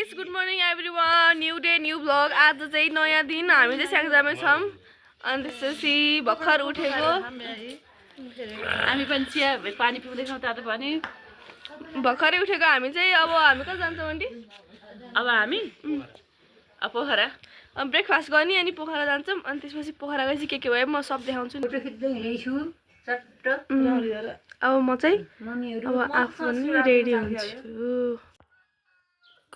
Guys good morning everyone new day new blog आज चाहिँ नयाँ दिन हामी चाहिँ स्याङ्जामै छौँ अनि त्यसपछि भर्खर उठेको हामी पनि चिया पानी पिउँदैछौँ तातो पानी भर्खरै उठेको हामी चाहिँ अब हामी कहाँ जान्छौँ आन्टी अब हामी पोखरा ब्रेकफास्ट गर्ने अनि पोखरा जान्छौँ अनि त्यसपछि पोखरा गएपछि के भयो म सब देखाउँछु अब म चाहिँ अब आफू पनि रेडी हुन्छु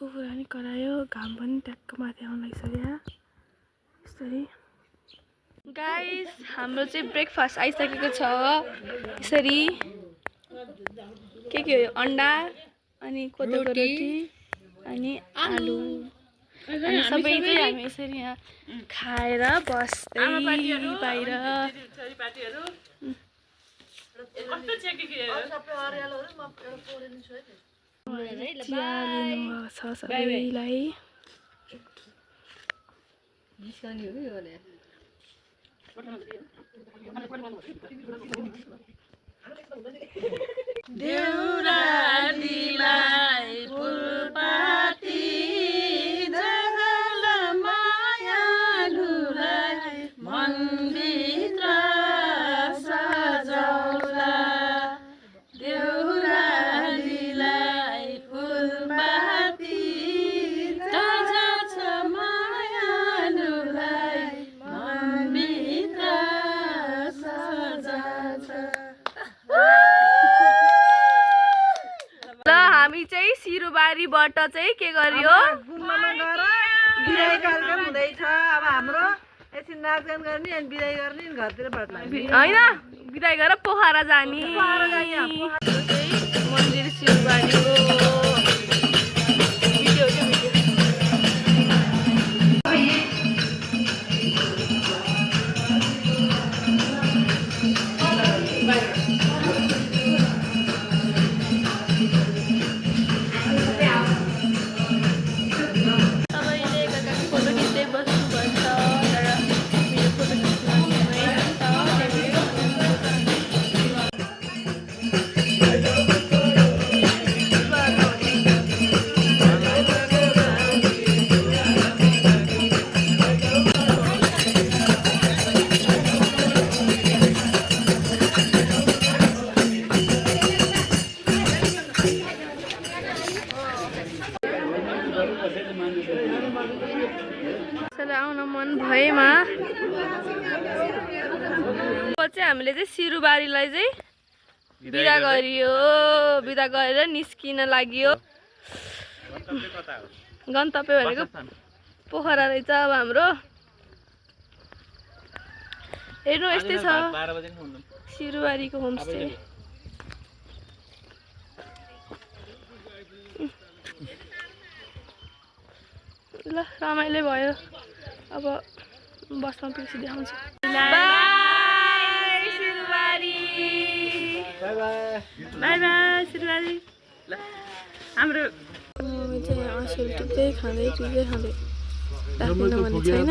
कुकुरा पनि करायो घाम पनि ट्याक्क माथि आउन लागिसक्यो यसरी गाइस हाम्रो चाहिँ ब्रेकफास्ट आइसकेको छ यसरी के हो अन्डा अनि कोदोको रोटी अनि आलु अनि सबै चाहिँ हामी यसरी यहाँ खाएर बस्दै बाहिर चिया लिनुभएको छ सबैलाई देउरालीलाई फुलपाती जगल मायालुलाई मनभित्र सजाउला देउरालीलाई फुलपाती जगाउँछ मायालुलाई मनभित्र सजाउँछ। ल हामी चाहिँ सिरुबारीबाट चाहिँ के गर्यो गुम्बामा गएर बिदाई कार्यक्रम हुँदैछ। अब हाम्रो एकछिन नाचगान गर्ने अनि बिदाई गर्ने अनि घरतिर बाटो होइन बिदाई गरेर पोखरा जाने मन्दिर सिरुबारीको भिडियो आउन मन भएमा चाहिँ हामीले चाहिँ सिरुबारीलाई चाहिँ बिदा गरियो बिदा गरेर निस्किन लाग्यो गन्तव्य भनेको पोखरा रहेछ अब हाम्रो हेर्नु यस्तै छ सिरुबारीको होमस्टे ल रमाइलो भयो अब बसमा पिछे देखाउँछु by Sirubari by by Sirubari ल हाम्रो चाहिँ आँसु टिप्दै खाँदै राख्नु भने छैन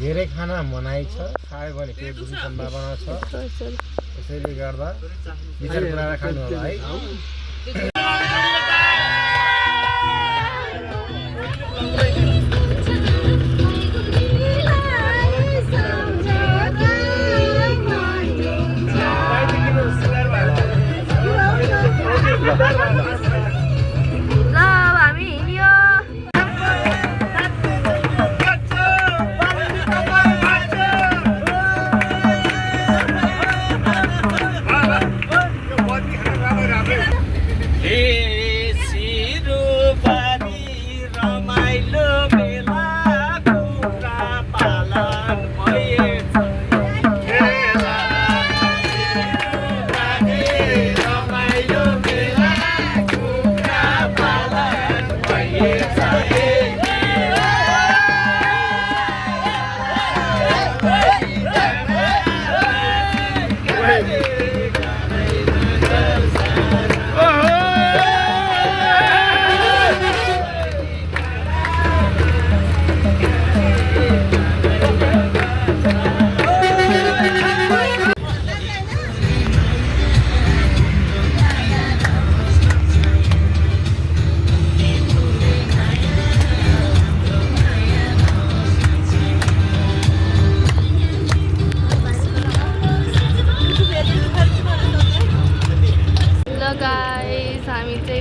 धेरै खाना मनाइ छ खायो भने पेट दुख्ने सम्भावना छ त्यसैले गर्दा विचार गरेर खानु होला है।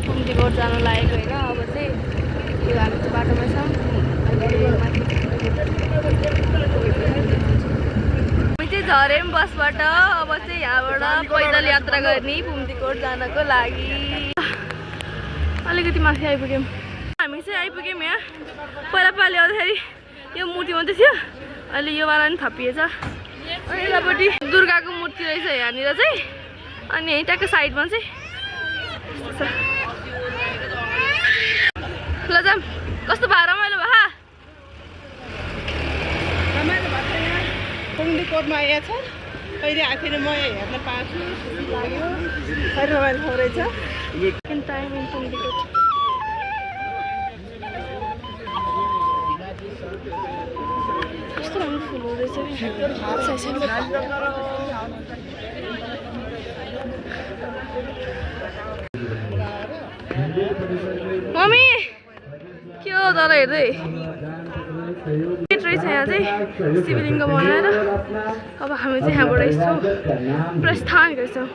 पुम्दीकोट जान लागेको होइन। अब चाहिँ यो हामी चाहिँ बाटोमा छौँ। हामी चाहिँ झऱ्यौँ बसबाट। अब चाहिँ यहाँबाट पैदल यात्रा गर्ने पुम्दीकोट जानको लागि। अलिकति माथि आइपुग्यौँ। हामी चाहिँ आइपुग्यौँ यहाँ। पहिला पालि आउँदाखेरि यो मूर्ति मात्रै थियो, अहिले योवाला पनि थपिएछ। अनि यतापट्टि दुर्गाको मूर्ति रहेछ यहाँनिर चाहिँ। अनि यहीँ ट्याक्क साइडमा चाहिँ ल जाऊँ। कस्तो भयो रमाइलो भयो? पुम्दीकोटमा आएछ कहिले आखिर म हेर्न पाएको छु। लाग्यो खै रमाइलो रहेछ। Time in Pumdikot. कस्तो राम्रो फुल रहेछ मम्मी के हो तर हेर्दै रहेछ यहाँ चाहिँ शिवलिङ्ग बनाएर। अब हामी चाहिँ यहाँबाट यसो प्रस्थान गर्छौँ।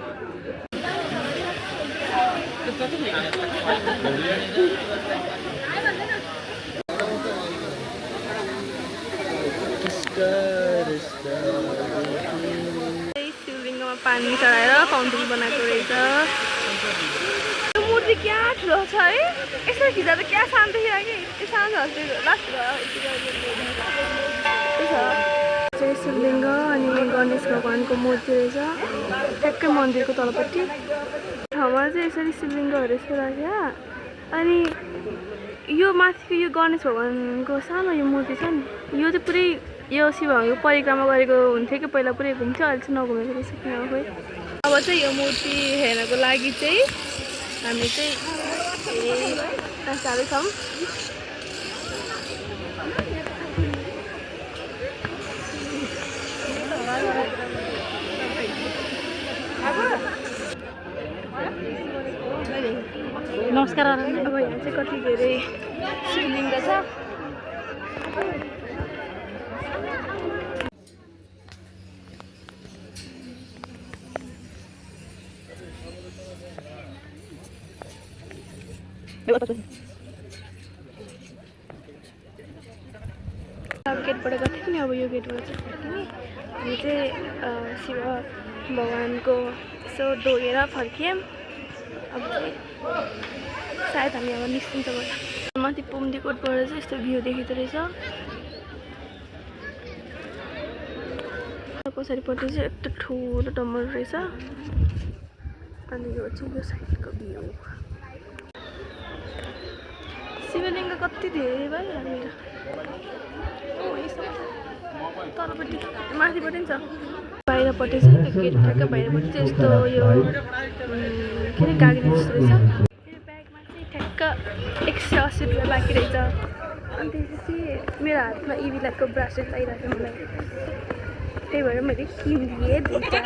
शिवलिङ्गमा पानी चढाएर फाउन्टेन बनाएको रहेछ। यो मूर्ति क्या ठुलो छ है। यसरी खिच्दा त क्या सानो देखियो कि त्यो सानो लास्ट चाहिँ शिवलिङ्ग अनि गणेश भगवान्को मूर्ति रहेछ ठ्याक्कै मन्दिरको तलपट्टि ठाउँमा चाहिँ यसरी शिवलिङ्गहरू यसो राख्यो। अनि यो माथिको यो गणेश भगवान्को सानो यो मूर्ति छ नि, यो चाहिँ पुरै यो शिवको परिक्रमा गरेको हुन्थ्यो कि पहिला पुरै घुम्थ्यो, अहिले चाहिँ नघुमेको रहेछ किन खोइ। अब चाहिँ यो मूर्ति हेर्नको लागि चाहिँ हामी चाहिँ जाँदैछौँ। नमस्कार। अब यहाँ चाहिँ कति धेरै शिवलिङ्ग छ। अब गेटबाट गएको थियौँ नि, अब यो गेटबाट चाहिँ फर्किने। हामी चाहिँ शिव भगवान्को यसो डोगेर फर्कियौँ। अब चाहिँ सायद हामी अब निस्किन्छ होला। माथि पुम्दीकोटबाट चाहिँ यस्तो भ्यू देखिँदो रहेछ। पछाडिपट्टि चाहिँ यस्तो ठुलो डम्बर रहेछ। अनि यो चाहिँ यो साइडको भ्यू। शिवलिङ्ग कति धेरै भयो यहाँनिर। तलपट्टि माथिपट्टि पनि छ। बाहिरपट्टि चाहिँ त्यो गेट ठ्याक्क बाहिरपट्टि चाहिँ यस्तो यो के अरे गाडी जस्तो रहेछ। मेरो ब्यागमा चाहिँ ठ्याक्क 180 रुपियाँ बाँकी रहेछ। अनि त्यसपछि मेरो हातमा इभिलाको ब्रासलेट लगाइरहेको थियो मलाई, त्यही भएर मैले किनिदिएँ दुईवटा।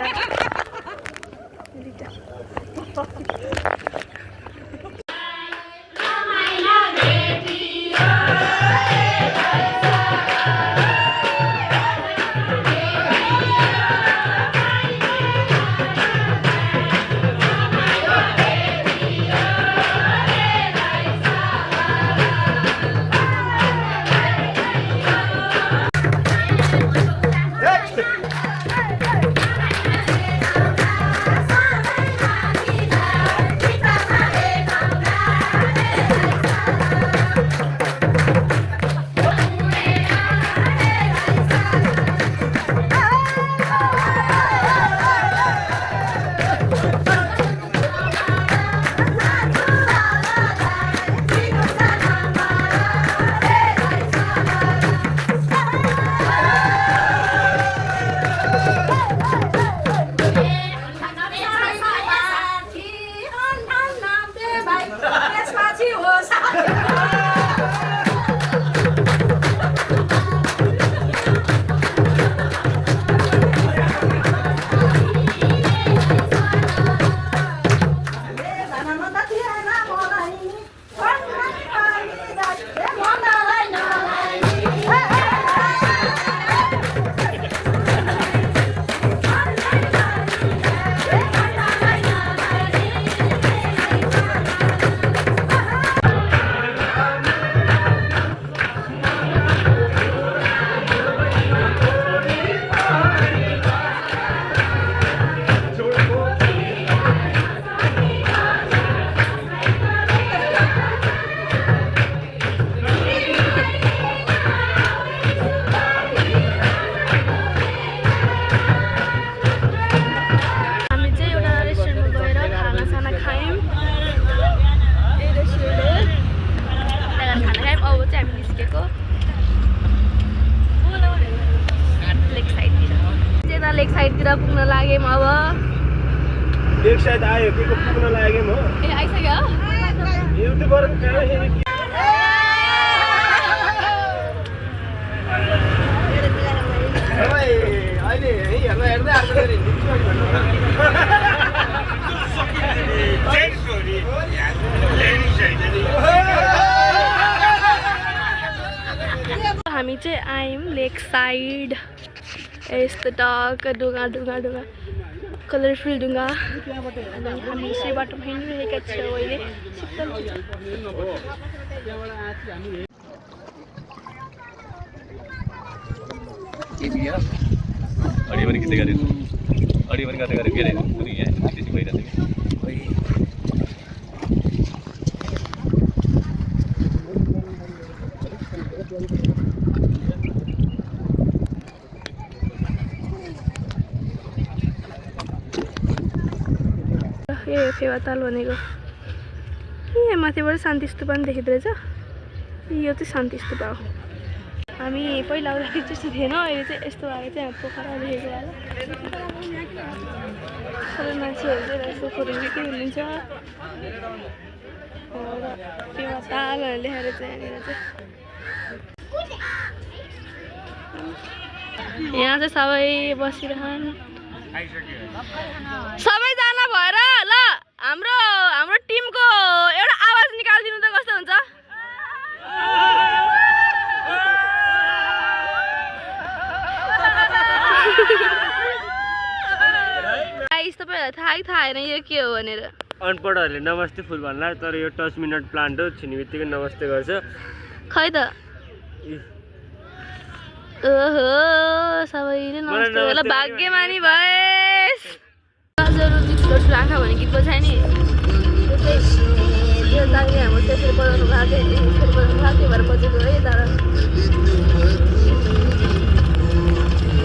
अब एक साइड आयो के को पुग्न लाग्यो म ए आइसक्यो युट्युबर कहाँ अहिले हेर्दा हेर्दै आएको हामी चाहिँ आयौँ लेक साइड यस्तो टक्क ढुङ्गा ढुङ्गा ढुङ्गा कलरफुल ढुङ्गा अनि हामी यसै बाटोमा हिँडिरहेका छौँ अहिले शीतल अडी पनि खिच्दै गरेको अडी पनि गर्दै गरेको के अरे कुनै यहाँ त्यसै भइरहेको ए फेवाताल भनेको यहाँ माथिबाट शान्ति स्तूप पनि देखिँदो रहेछ यो चाहिँ शान्ति स्तूप हो हामी पहिला आउँदाखेरि त्यस्तो थिएन अहिले चाहिँ यस्तो भएर चाहिँ हामी पोखरा देखेको होला सबै मान्छेहरू चाहिँ यस्तो फोटोहरू के हुनुहुन्छ फेवाताल भनेर लेखेर चाहिँ यहाँनिर चाहिँ यहाँ चाहिँ सबै बसिरहन् सबैजना भएर ल हाम्रो टिमको एउटा आवाज निकालिदिनु त कस्तो हुन्छ गाइस तपाईहरुलाई थाहै छैन यो के हो भनेर अनपढहरूले नमस्ते फुल भन्ला तर यो टच मिनट प्लान्ट हो छिनेबित्तिकै नमस्ते गर्छ खै त ओहो सबैले नमस्ते ल भाग्यमानी भएस हजुर ठुलो ठुलो आँखा भन्ने गीत बजाए नि यो चाहिँ हाम्रो त्यसरी बजाउनु भएको थियो त्यसरी बजाउनु भएको थियो भएर बजेको है तर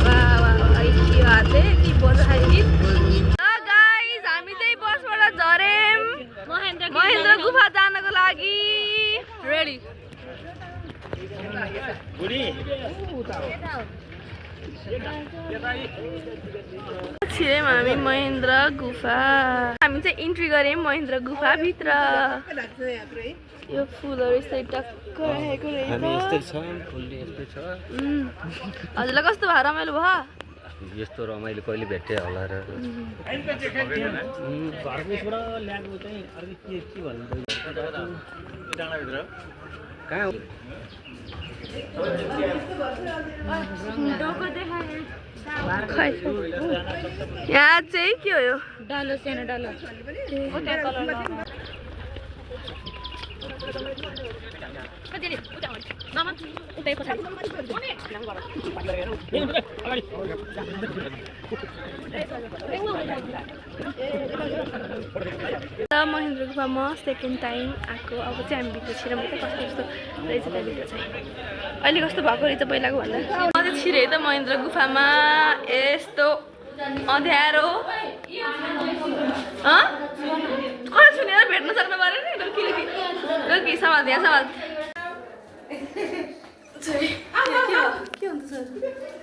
वाह वाह के हातले के बजायो गीत गाइस हामी चाहिँ बसबाट झरेम महेन्द्र गुफा जानको लागि रेडी छिरेम हामी महेन्द्र गुफा हामी चाहिँ इन्ट्री गऱ्यौँ महेन्द्र गुफा भित्र यो फुलहरू यस्तै टक्क राखेको रहेछ हजुरलाई कस्तो भयो रमाइलो भयो यस्तो रमाइलो कहिले भेट्यो होला र खै यहाँ चाहिँ के हो यो डालो सानो डालो महेन्द्र गुफामा सेकेन्ड टाइम आएको अब चाहिँ हामी भित्र छिरेर मात्रै कस्तो कस्तो रहेछ त्यहाँभित्र चाहिँ अहिले कस्तो भएको रहेछ पहिलाको भन्दा म चाहिँ छिरेँ त महेन्द्र गुफामा यस्तो अँध्यारो कसले छुनेर भेट्न सक्नु पऱ्यो नि रोकी समाज यहाँ समाज के हुन्छ सर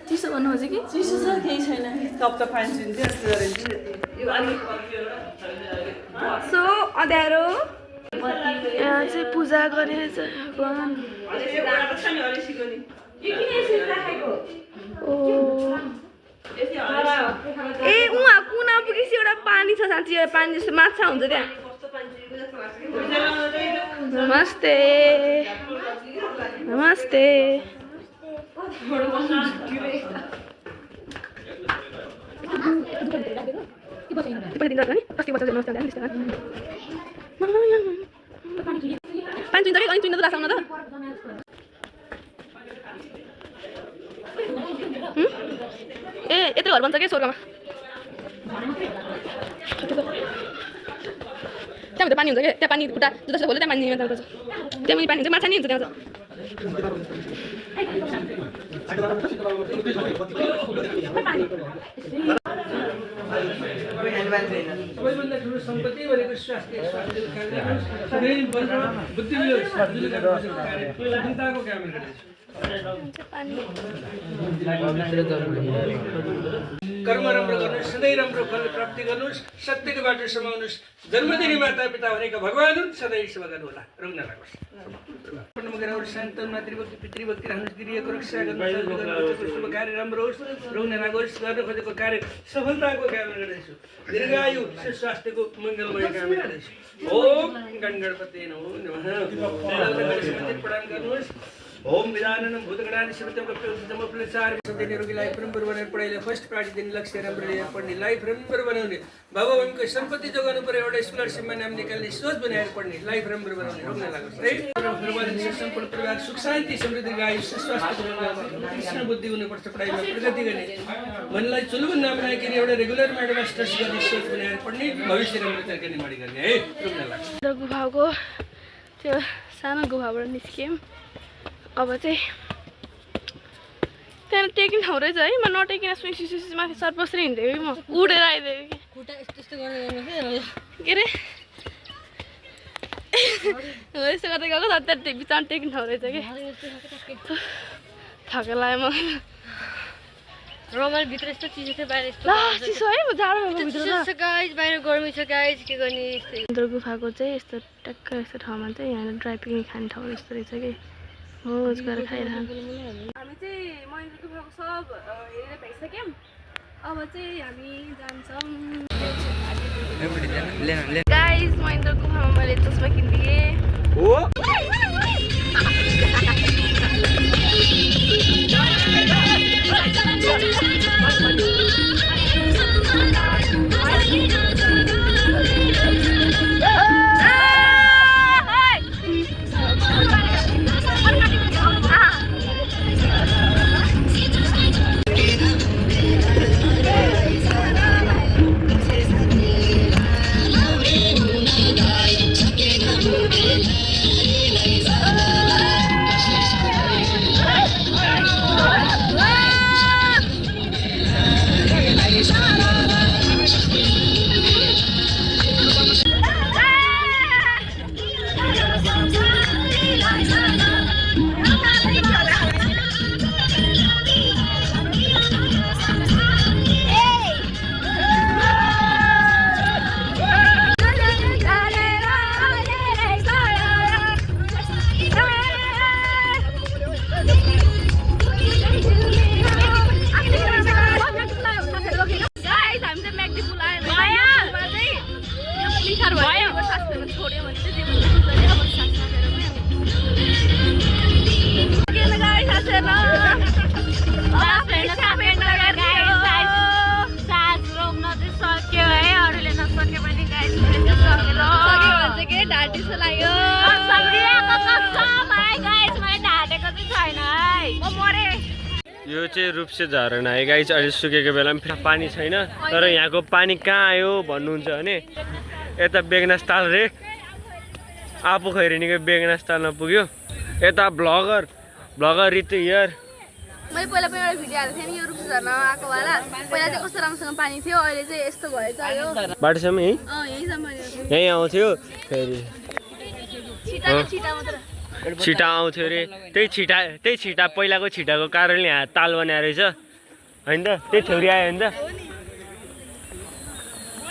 चिसो भन्नु खोजेँ कि चिसो छ केही छैन कप त पानी सो अँध्यारो यहाँ चाहिँ पूजा गरेर भगवान् ए उहाँ कुना पुगेपछि एउटा पानी छ साँच्ची पानी जस्तो माछा हुन्छ त्यहाँ नमस्ते नमस्ते पानी चुइन्छ कि अनि चुइन्छ त लाग्छ त ए यत्रो घर बन्छ कि स्वर्गमा त्यहाँभित्र पानी हुन्छ क्या त्यहाँ पानी खुट्टा जस्तो खोल्यो त्यहाँ पानी जान्छ त्यहाँ पानी हुन्छ माछा नि हुन्छ त्यहाँ सबैभन्दा ठुलो सम्पत्ति भनेको स्वास्थ्य स्वास्थ्यको बुद्धिको काम गरेको कर्म राम्रो गर्नुहोस्, सधैँ राम्रो फल प्राप्ति गर्नुहोस्, सत्यको बाटो समाउनुहोस्। जन्मदिनी माता पिता भनेका भगवान हुन्, सधैँ सेवा गर्नुहोला, रोग नलागोस्। शान्त मातृभक्ति पितृभक्ति राख्नुहोस्, गिरिएको रक्षा गर्नुहोस्, शुभ कार्य राम्रो होस्, रोग नलागोस्। गर्न खोजेको कार्य सफलताको कामना गर्दैछु। दीर्घायु स्वास्थ्यको मङ्गलमय कामना गर्दैछु। ओम गणपति नमो नमः। प्रणाम गर्नुहोस्। ओम विधानम भूतगणानि शिवतम कपिलम अपलचार सबै निरोगीलाई परम्पर बनाउने पढाइले फर्स्ट प्रायोरिटी दिने लक्ष्य राम्रो लिएर पढ्ने, लाइफ राम्रो बनाउने, बाबुआमाको सम्पत्ति जोगाउनु पर्यो, एउटा स्कलरसिपमा नाम निकाल्ने, सोच बनाएर पढ्ने, लाइफ राम्रो बनाउने, रोग नलागोस् है। सम्पूर्ण परिवार सुख शान्ति समृद्धि आयु स्वास्थ्य कृष्ण बुद्धि हुनुपर्छ, पढाइमा प्रगति गर्ने, मनलाई चुलुको नाम नआइकन एउटा रेगुलर म्याड मास्टर्स गर्ने सोच बनाएर पढ्ने, भविष्य राम्रो तरिकाले माडी गर्ने है, रोग नलागोस्। गुफाको त्यो सानो गुफाबाट निस्क्यौँ। अब चाहिँ त्यहाँदेखि टेकिङ ठाउँ रहेछ है। म नटेकिन सुइसी माथि सर्पसरी हिँड्दै कि म उडेर आइदिएँ कि खुट्टा यस्तो के अरे यस्तो गर्दै गएको त्यहाँ बिचमा टेकिङ ठाउँ रहेछ कि थके लाग्यो म। रमाइलो भित्र यस्तो चिसो थियो, बाहिर यस्तो चिसो है। म जाडो भित्र गाइज, बाहिर गर्मी छ गाइज, के गर्ने। गुफाको चाहिँ यस्तो टक्क यस्तो ठाउँमा चाहिँ यहाँ ड्राई पिकनिक खाने ठाउँ यस्तो रहेछ कि भोज गरेर खाइरहन्छ। हामी चाहिँ महेन्द्र गुफाको सब हेरेर भइसक्यौँ। अब चाहिँ हामी जान्छौँ। गाइज महेन्द्र गुफामा मैले चस्मा किनिदिएँ। यो चाहिँ रूपसे झरना है गाइस। अहिले सुकेको बेलामा फेरि पानी छैन, तर यहाँको पानी कहाँ आयो भन्नुहुन्छ भने यता बेगनास ताल रे आफू खैरेनीको बेगनास तालमा पुग्यो। यता ब्लगर रितु यार मैले पहिला पनि एउटा भिडियो हालेको थिएँ नि यो रूपसे झरनामा आएको वाला। पहिला चाहिँ कस्तो राम्रोसँग पानी थियो, अहिले चाहिँ यस्तो भएछ यो बाटोसम्म यहीँसम्म यहीँ आउँथ्यो फेरि छिटा मात्र छिटा आउँथ्यो अरे। त्यही छिटा पहिलाको छिटाको कारणले यहाँ ताल बनाएर रहेछ होइन त, त्यही थ्योरी आयो होइन त।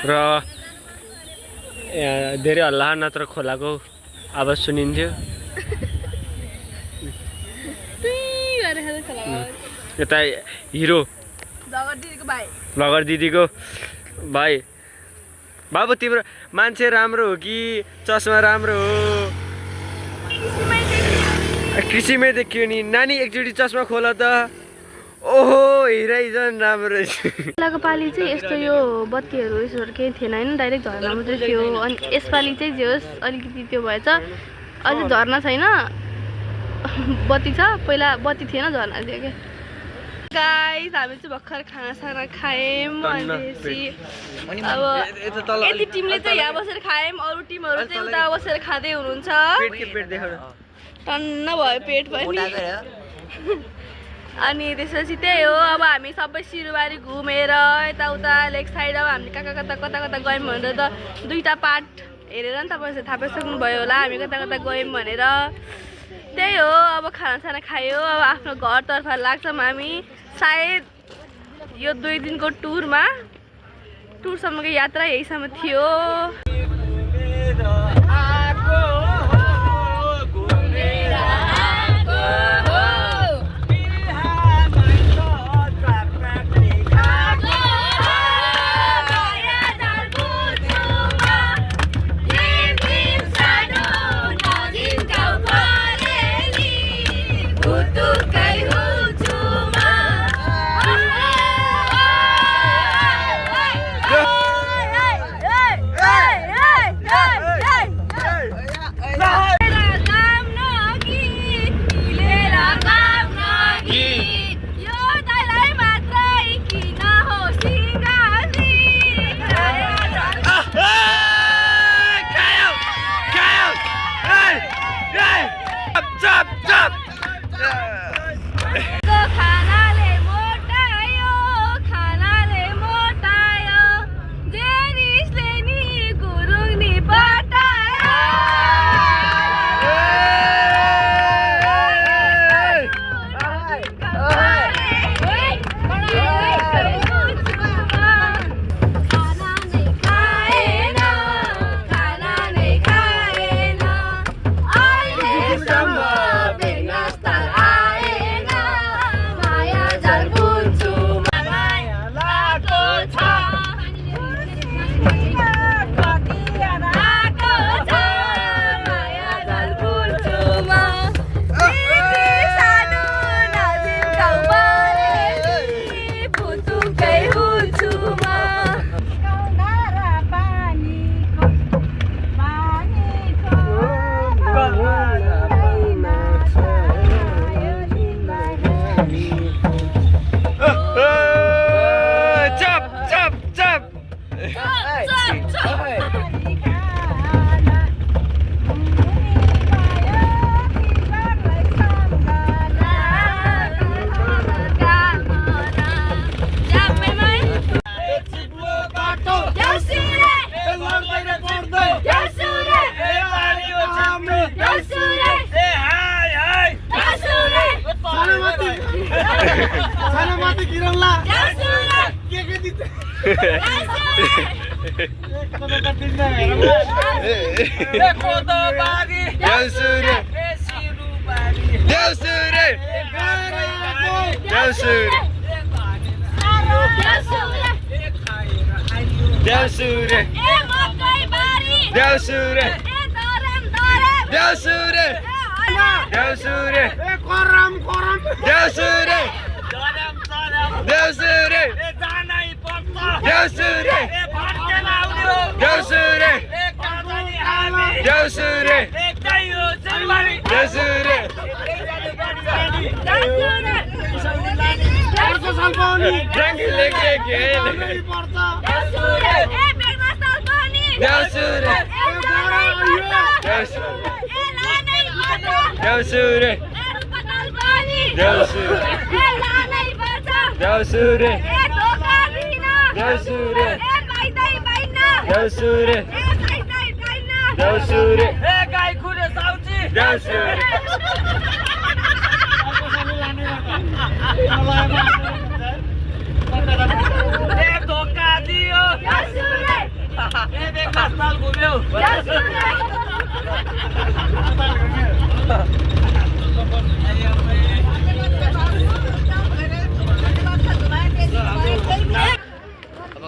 र यहाँ धेरै हल्ला नत्र खोलाको आवाज सुनिन्थ्यो। यता हिरो भगर दिदीको भाइ। बाबु तिम्रो मान्छे राम्रो हो कि चस्मा राम्रो हो? कृषिमै देखियो नि नानी, एकचोटि चस्मा खोल त। ओहो हिरै झन् राम्रो रहेछ। पहिलाको पालि चाहिँ यस्तो यो बत्तीहरू यसोहरू केही थिएन होइन, डाइरेक्ट झर्ना मात्रै थियो। अनि यसपालि चाहिँ जे होस् अलिकति त्यो भएछ, अझै झर्ना छैन, बत्ती छ। पहिला बत्ती थिएन, झर्ना थियो क्या। गाइस हामी चाहिँ भर्खर खानासाना खायौँ। अब यति टिमले चाहिँ यहाँ बसेर खायौँ, अरू टिमहरू चाहिँ उता बसेर खाँदै हुनुहुन्छ। टन्न भयो पेट पनि। अनि त्यसपछि त्यही हो, अब हामी सबै सिरुबारी घुमेर यताउता लेक साइड अब हामी कता कता गयौँ भनेर त दुईवटा पार्ट हेरेर नि तपाईँहरूले थाहा पाइसक्नु भयो होला हामी कता कता गयौँ भनेर। त्यही हो अब खानासाना खायो अब आफ्नो घरतर्फ लाग्छौँ हामी सायद यो 2 दिनको टुरसम्मको यात्रा यहीसम्म थियो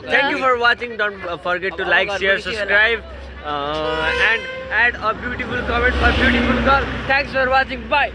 Thank you for watching. Don't forget to like, share, subscribe, and add a beautiful comment for beautiful girl. Thanks for watching. Bye.